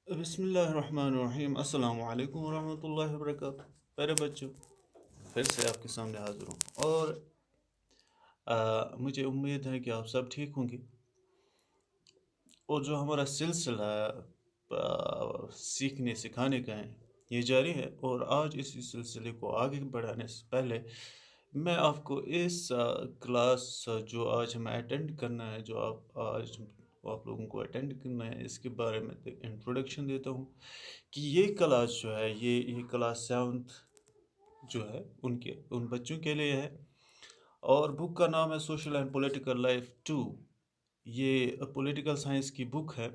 بسم اللہ الرحمن الرحیم، السلام علیکم ورحمۃ اللہ وبرکاتہ۔ پیارے بچوں، پھر سے آپ کے سامنے حاضر ہوں اور مجھے امید ہے کہ آپ سب ٹھیک ہوں گے، اور جو ہمارا سلسلہ سیکھنے سکھانے کا ہے یہ جاری ہے، اور آج اسی سلسلے کو آگے بڑھانے سے پہلے میں آپ کو اس کلاس جو آج ہمیں اٹینڈ کرنا ہے، جو آپ لوگوں کو اٹینڈ کرنا ہے، اس کے بارے میں انٹروڈکشن دیتا ہوں کہ یہ کلاس جو ہے یہ کلاس سیونتھ جو ہے ان بچوں کے لیے ہے، اور بک کا نام ہے سوشل اینڈ پولیٹیکل لائف 2۔ یہ پولیٹیکل سائنس کی بک ہے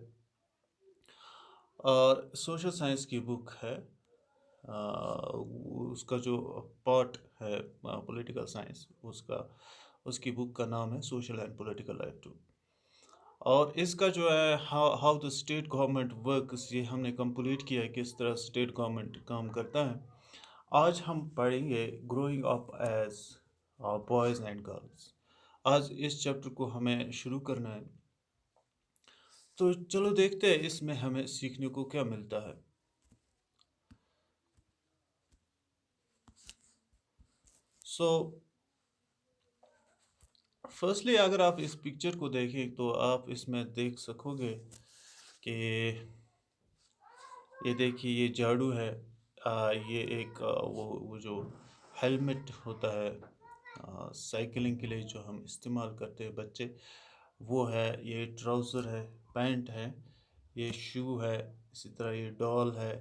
اور سوشل سائنس کی بک ہے۔ اس کا جو پارٹ ہے پولیٹیکل سائنس، اس کی بک کا نام ہے سوشل اینڈ پولیٹیکل لائف 2، اور اس کا جو ہے how the state government works, یہ ہم نے کمپلیٹ کیا ہے، کس طرح اسٹیٹ گورنمنٹ کام کرتا ہے۔ آج ہم پڑھیں گے growing up as boys and girls. آج اس چیپٹر کو ہمیں شروع کرنا ہے، تو چلو دیکھتے ہیں اس میں ہمیں سیکھنے کو کیا ملتا ہے۔ سو فرسٹلی اگر آپ اس پکچر کو دیکھیں تو آپ اس میں دیکھ سکو گے کہ یہ دیکھیے، یہ جھاڑو ہے، یہ ایک وہ جو ہیلمٹ ہوتا ہے سائیکلنگ کے لیے جو ہم استعمال کرتے ہیں بچے، وہ ہے۔ یہ ٹراؤزر ہے، پینٹ ہے، یہ شو ہے، اسی طرح یہ ڈال ہے،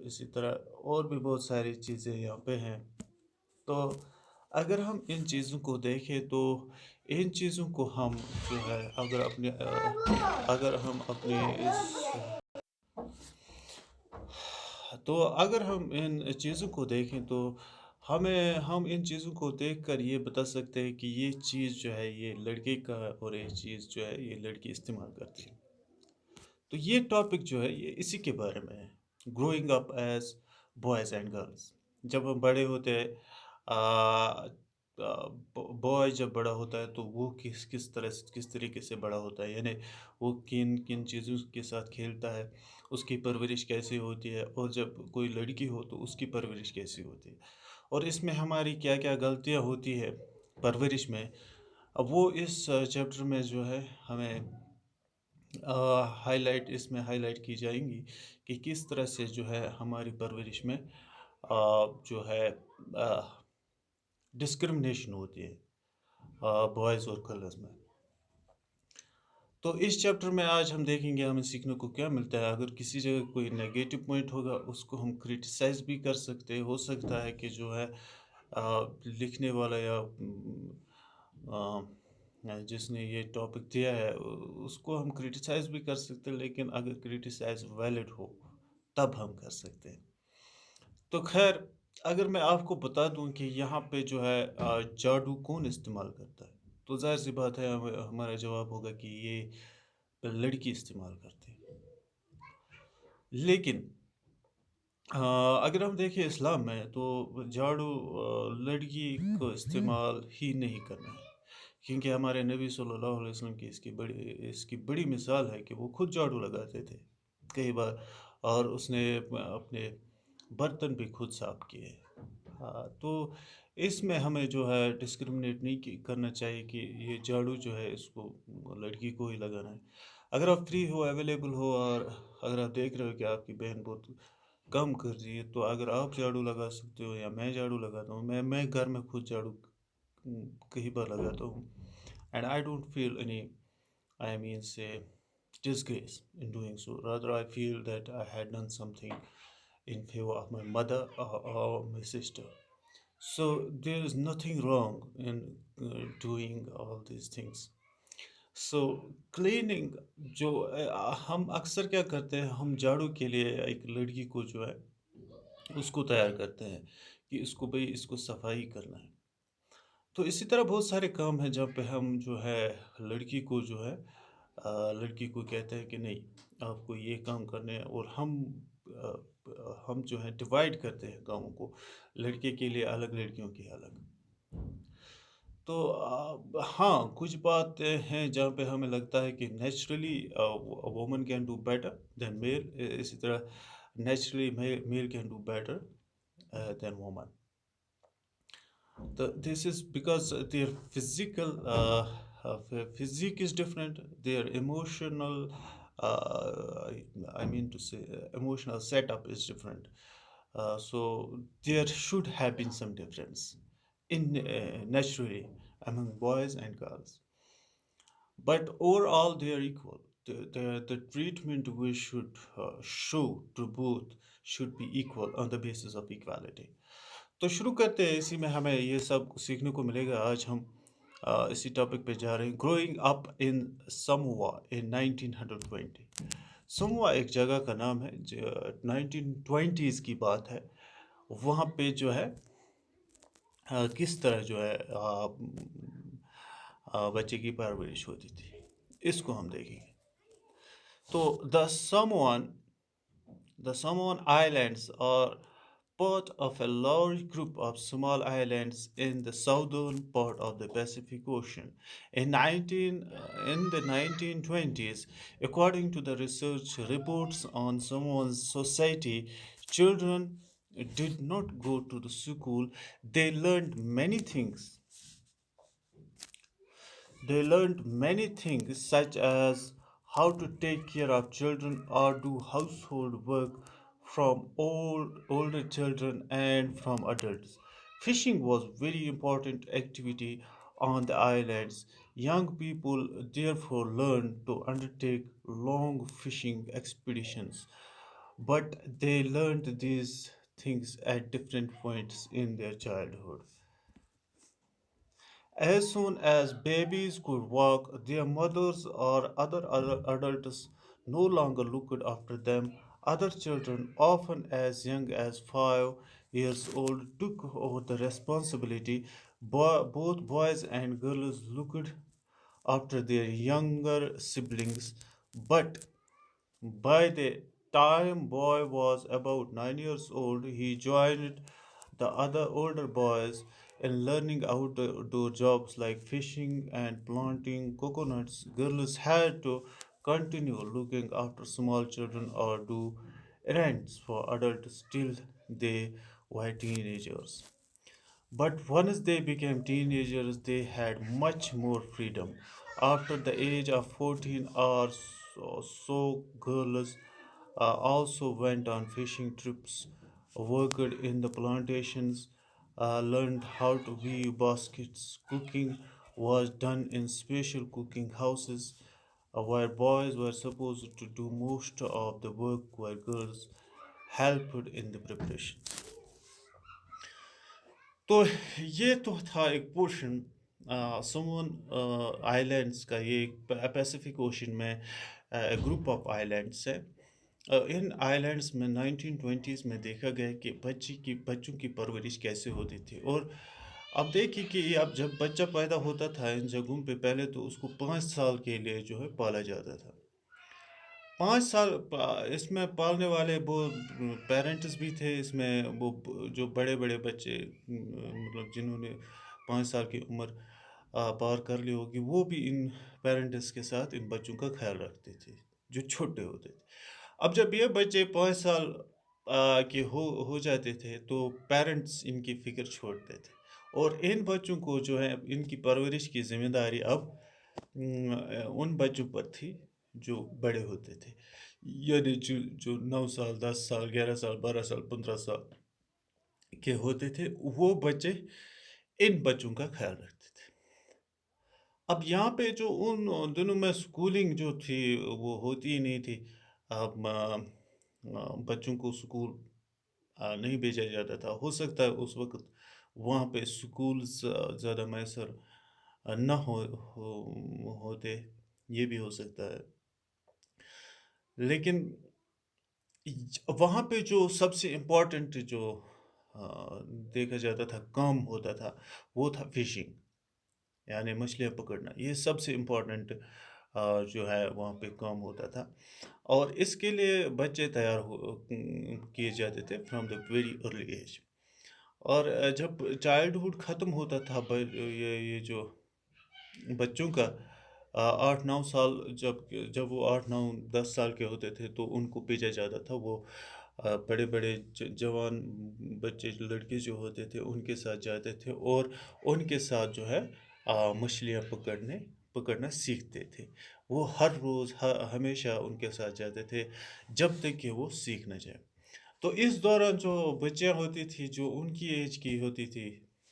اسی طرح اور بھی بہت ساری چیزیں یہاں پہ ہیں۔ تو اگر ہم ان چیزوں کو دیکھیں تو ان چیزوں کو ہم جو ہے اگر ہم اپنے اگر ہم ان چیزوں کو دیکھیں تو ہم ان چیزوں کو دیکھ کر یہ بتا سکتے ہیں کہ یہ چیز جو ہے یہ لڑکے کا ہے، اور یہ چیز جو ہے یہ لڑکی استعمال کرتی ہے۔ تو یہ ٹاپک جو ہے یہ اسی کے بارے میں ہے، growing up as boys and girls. جب ہم بڑے ہوتے ہیں، بوائے جب بڑا ہوتا ہے تو وہ کس طریقے سے بڑا ہوتا ہے، یعنی وہ کن کن چیزوں کے ساتھ کھیلتا ہے، اس کی پرورش کیسی ہوتی ہے، اور جب کوئی لڑکی ہو تو اس کی پرورش کیسی ہوتی ہے، اور اس میں ہماری کیا کیا غلطیاں ہوتی ہے پرورش میں۔ اب وہ اس چیپٹر میں جو ہے ہمیں اس میں ہائی لائٹ کی جائیں گی کہ کس طرح سے جو ہے ہماری پرورش میں جو ہے ڈسکرمنیشن ہوتی ہے بوائز اور گرلز میں۔ تو اس چیپٹر میں آج ہم دیکھیں گے ہمیں سیکھنے کو کیا ملتا ہے۔ اگر کسی جگہ کوئی نیگیٹو پوائنٹ ہوگا اس کو ہم کرٹیسائز بھی کر سکتے ہیں۔ ہو سکتا ہے کہ جو ہے لکھنے والا یا جس نے یہ ٹاپک دیا ہے اس کو ہم کرٹیسائز بھی کر سکتے ہیں، لیکن اگر کرٹیسائز ویلڈ ہو تب ہم کر سکتے ہیں۔ تو خیر، اگر میں آپ کو بتا دوں کہ یہاں پہ جو ہے جادو کون استعمال کرتا ہے، تو ظاہر سی بات ہے ہمارا جواب ہوگا کہ یہ لڑکی استعمال کرتی ہے۔ لیکن اگر ہم دیکھیں اسلام میں تو جھاڑو لڑکی کو استعمال ہی نہیں کرنا ہے، کیونکہ ہمارے نبی صلی اللہ علیہ وسلم کی اس کی بڑی مثال ہے کہ وہ خود جھاڑو لگاتے تھے کئی بار، اور اس نے اپنے برتن بھی خود صاف کیے۔ تو اس میں ہمیں جو ہے ڈسکرمنیٹ نہیں کرنا چاہیے کہ یہ جھاڑو جو ہے اس کو لڑکی کو ہی لگانا ہے۔ اگر آپ فری ہو، اویلیبل ہو، اور اگر آپ دیکھ رہے ہو کہ آپ کی بہن بہت کم کر رہی ہے، تو اگر آپ جھاڑو لگا سکتے ہو یا میں جھاڑو لگاتا ہوں، میں گھر میں خود جھاڑو کئی بار لگاتا ہوں، and I don't feel any I mean say disgrace in doing so. Rather, I feel that I had done something in favor of my mother or my sister. So there is nothing wrong in doing all these things. So cleaning جو ہم اکثر کیا کرتے ہیں، ہم جھاڑو کے لیے ایک لڑکی کو جو ہے اس کو تیار کرتے ہیں کہ اس کو صفائی کرنا ہے۔ تو اسی طرح بہت سارے کام ہیں جہاں پہ ہم جو ہے لڑکی کو جو ہے لڑکی کو کہتے ہیں کہ نہیں آپ کو یہ کام کرنے ہیں، اور ہم جو ہے ڈیوائڈ کرتے ہیں کاموں کو، لڑکے کے لیے الگ، لڑکیوں کے الگ۔ تو ہاں کچھ باتیں ہیں جہاں پہ ہمیں لگتا ہے کہ naturally women can do better than male, اسی طرح naturally male can do better than women. This is because their physical physique is different, their emotional, I mean to say, emotional setup is different. So there should have been some difference in naturally among boys and girls. But overall, they are equal. The treatment we should show to both should be equal on the basis of equality. تو شروع کرتے ہیں، اسی میں ہمیں یہ سب سیکھنے کو ملے گا. آج ہم اسی ٹاپک پہ جا رہے ہیں. گروئنگ اپ ان سموا ان 1920. سموا ایک جگہ کا نام ہے، 1920s کی بات ہے. وہاں پہ جو ہے کس طرح جو ہے بچے کی پرورش ہوتی تھی، اس کو ہم دیکھیں گے. تو the Samoan Islands are part of a large group of small islands in the southern part of the Pacific Ocean. In the 1920s, according to the research reports on Samoan society, children did not go to the school. They learned many things. They learned many things such as how to take care of children or do household work from older children and from adults. Fishing was very important activity on the islands. Young people therefore learned to undertake long fishing expeditions, but they learned these things at different points in their childhood. As soon as babies could walk, their mothers or other adults no longer looked after them. Other children, often as young as 5 years old, took over the responsibility. Both boys and girls looked after their younger siblings, but by the time boy was about 9 years old, he joined the other older boys in learning outdoor jobs like fishing and planting coconuts. Girls had to continue looking after small children or do errands for adults till they were teenagers. But once they became teenagers, they had much more freedom. After the age of 14 or so, girls also went on fishing trips, worked in the plantations, learned how to weave baskets. Cooking was done in special cooking houses, where boys were supposed to do most of the work while girls helped in the preparation. تو یہ تو تھا ایک portion Samoon آئی کا. یہ ایک Pacific ocean میں group of I lands ہے. ان آئی لینڈس میں 1920s میں دیکھا گیا کہ بچوں کی پرورش کیسے ہوتی تھی. اور اب دیکھیے کہ اب جب بچہ پیدا ہوتا تھا ان جگہوں پہ، پہلے تو اس کو 5 سال کے لیے جو ہے پالا جاتا تھا. 5 سال اس میں پالنے والے وہ پیرنٹس بھی تھے. اس میں وہ جو بڑے بڑے بچے مطلب جنہوں نے 5 سال کی عمر پار کر لی ہوگی، وہ بھی ان پیرنٹس کے ساتھ ان بچوں کا خیال رکھتے تھے جو چھوٹے ہوتے تھے. اب جب یہ بچے 5 سال کے ہو جاتے تھے تو پیرنٹس ان کی فکر چھوڑتے تھے، اور ان بچوں کو جو ہے ان کی پرورش کی ذمہ داری اب ان بچوں پر تھی جو بڑے ہوتے تھے. یعنی جو 9 سال، 10 سال، 11 سال، 12 سال، 15 سال کے ہوتے تھے، وہ بچے ان بچوں کا خیال رکھتے تھے. اب یہاں پہ جو ان دنوں میں سکولنگ جو تھی وہ ہوتی ہی نہیں تھی. اب بچوں کو سکول نہیں بھیجا جاتا تھا. ہو سکتا ہے اس وقت وہاں پہ سکولز زیادہ میسر نہ ہوتے، یہ بھی ہو سکتا ہے. لیکن وہاں پہ جو سب سے امپورٹنٹ جو دیکھا جاتا تھا کام ہوتا تھا وہ تھا فشنگ، یعنی مچھلیاں پکڑنا. یہ سب سے امپورٹنٹ جو ہے وہاں پہ کام ہوتا تھا، اور اس کے لیے بچے تیار کیے جاتے تھے from the very early age. اور جب چائلڈہُڈ ختم ہوتا تھا یہ جو بچوں کا 8-9 سال، جب وہ 8-9-10 سال کے ہوتے تھے تو ان کو بھیجا جاتا تھا، وہ بڑے بڑے جوان بچے لڑکے جو ہوتے تھے ان کے ساتھ جاتے تھے، اور ان کے ساتھ جو ہے مچھلیاں پکڑنا سیکھتے تھے۔ وہ ہر روز ہمیشہ ان کے ساتھ جاتے تھے جب تک کہ وہ سیکھ نہ جائے۔ تو اس دوران جو بچیاں ہوتی تھی جو ان کی ایج کی ہوتی تھی،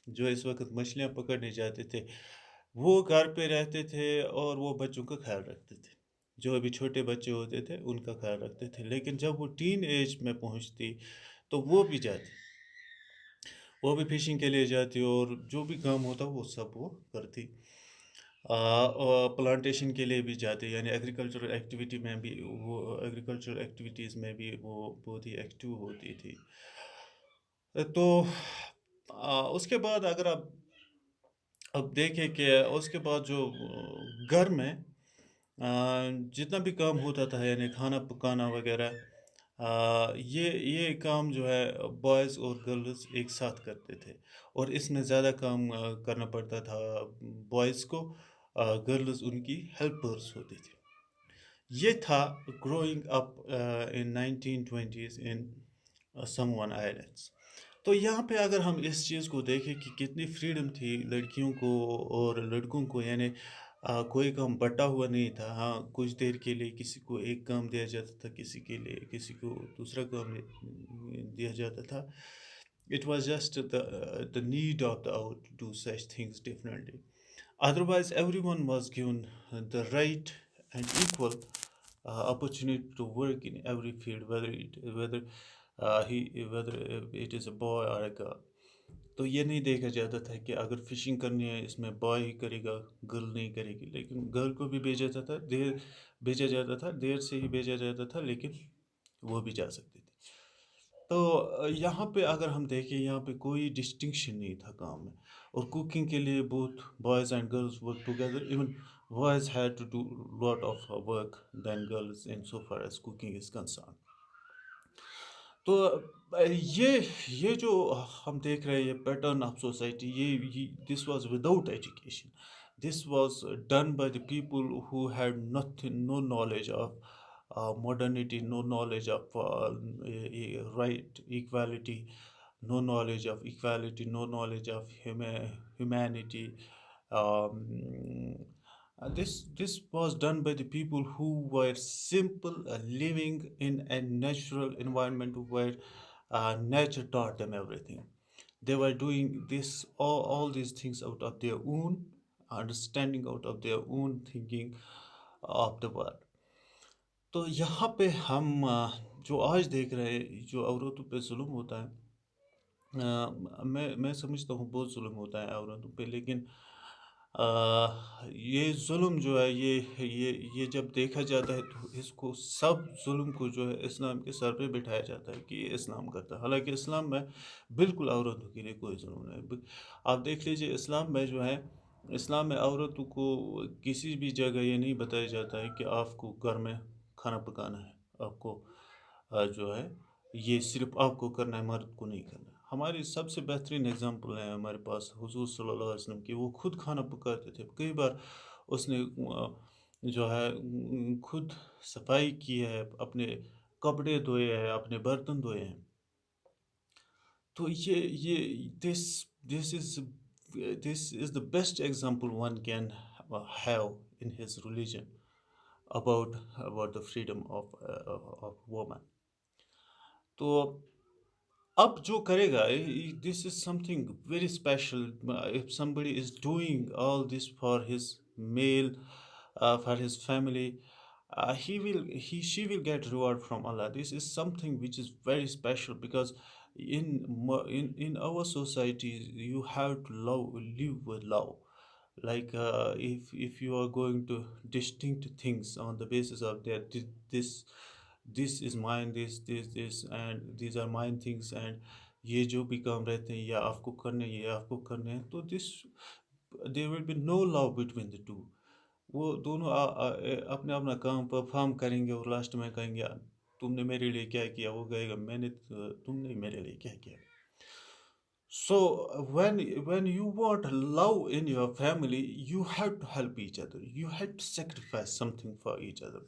جو اس وقت مچھلیاں پکڑنے جاتے تھے، وہ گھر پہ رہتے تھے اور وہ بچوں کا خیال رکھتے تھے۔ جو ابھی چھوٹے بچے ہوتے تھے ان کا خیال رکھتے تھے، لیکن جب وہ ٹین ایج میں پہنچتی تو وہ بھی جاتی، وہ بھی فشنگ کے لیے جاتی اور جو بھی کام ہوتا وہ سب وہ کرتی۔ پلانٹیشن کے لیے بھی جاتے، یعنی ایگریکلچرل ایکٹیویٹی میں بھی وہ ایگریکلچرل ایکٹیویٹیز میں بھی وہ بہت ہی ایکٹیو ہوتی تھی۔ تو اس کے بعد اگر آپ اب دیکھیں کہ اس کے بعد جو گھر میں جتنا بھی کام ہوتا تھا، یعنی کھانا پکانا وغیرہ، یہ کام جو ہے بوائز اور گرلز ایک ساتھ کرتے تھے، اور اس میں زیادہ کام کرنا پڑتا تھا بوائز کو، گرلز ان کی ہیلپرز ہوتی تھی۔ یہ تھا گروئنگ اپ ان 1920s ان سمون آئلینڈس۔ تو یہاں پہ اگر ہم اس چیز کو دیکھیں کہ کتنی فریڈم تھی لڑکیوں کو اور لڑکوں کو، یعنی کوئی کام بٹا ہوا نہیں تھا۔ ہاں، کچھ دیر کے لیے کسی کو ایک کام دیا جاتا تھا، کسی کے لیے کسی کو دوسرا کام دیا جاتا تھا۔ It was just the need of the hour to do such things differently. Otherwise, everyone was given the right and equal opportunity to work in every field, whether it is a boy or a girl. تو یہ نہیں دیکھا جاتا تھا کہ اگر fishing کرنی ہے اس میں بوائے ہی کرے گا، گرل نہیں کرے گی، لیکن گرل کو بھی بھیجا جاتا تھا، دیر سے ہی بھیجا جاتا تھا، لیکن وہ بھی جا سکتی تھی۔ تو یہاں پہ اگر ہم دیکھیں، یہاں پہ کوئی ڈسٹنکشن نہیں تھا کام میں، اور کوکنگ کے لیے بہت boys and girls work together, even boys had to do lot of work then girls in so far as cooking is concerned. تو یہ جو ہم دیکھ رہے ہیں، یہ pattern of society, this was without education, this was done by the people who had nothing, no knowledge of modernity, no knowledge of right equality, no knowledge of equality, no knowledge of humanity. This was done by the people who were simple, living in a natural environment where nature taught them everything. They were doing all these things out of their own understanding, out of their own thinking of the world. تو یہاں پہ ہم جو آج دیکھ رہے ہیں، جو عورتوں پہ ظلم ہوتا ہے، میں سمجھتا ہوں بہت ظلم ہوتا ہے عورتوں پہ، لیکن یہ ظلم جو ہے، یہ جب دیکھا جاتا ہے تو اس کو سب ظلم کو جو ہے اسلام کے سر پہ بٹھایا جاتا ہے کہ یہ اسلام کرتا ہے، حالانکہ اسلام میں بالکل عورتوں کے لیے کوئی ظلم نہیں۔ آپ دیکھ لیجئے اسلام میں جو ہے، اسلام میں عورتوں کو کسی بھی جگہ یہ نہیں بتایا جاتا ہے کہ آپ کو گھر میں کھانا پکانا ہے، آپ کو جو ہے یہ صرف آپ کو کرنا ہے، مرد کو نہیں کرنا ہے۔ ہماری سب سے بہترین اگزامپل ہے ہمارے پاس حضور صلی اللہ علیہ وسلم کی، وہ خود کھانا پکاتے تھے، کئی بار اس نے جو ہے خود صفائی کی ہے، اپنے کپڑے دھوئے ہیں، اپنے برتن دھوئے ہیں۔ تو this is the best example one can have in his religion about the freedom of woman. تو اب جو کرے گا، this is something very special. If somebody is doing all this for his male, for his family, she will get reward from Allah. This is something which is very special, because in our society you have to live with love. Like if you are going to distinct things on the basis of that, this is mine, this and these are mine things, and یہ جو بھی کام رہتے ہیں یا آپ کو کرنے ہیں یا آپ کو کرنے ہیں، تو there will be no love between the two. وہ دونوں اپنا اپنا کام پرفارم کریں گے اور لاسٹ میں کہیں گے تم نے میرے لیے کیا کیا، وہ کہے گا تم نے میرے لیے کیا کیا۔ So when you want love in your family, you have to help each other. You have to sacrifice something for each other.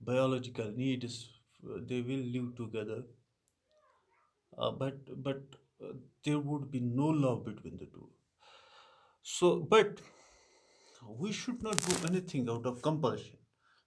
biological needs. They will live together, but there would be no love between the two. So but we should not do anything out of compulsion,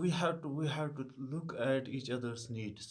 we have to look at each other's needs.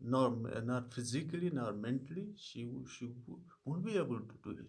nor not physically nor mentally she won't be able to do it।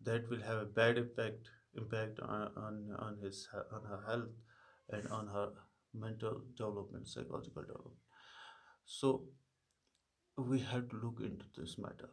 that will have a bad impact on his on her health and on her mental development, psychological development। So we have to look into this matter।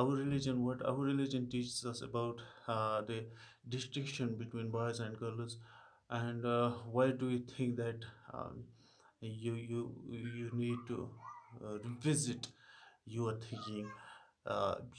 Our religion, what our religion teaches us about the distinction between boys and girls, and why do you think that you need to revisit your thinking।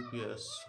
UPS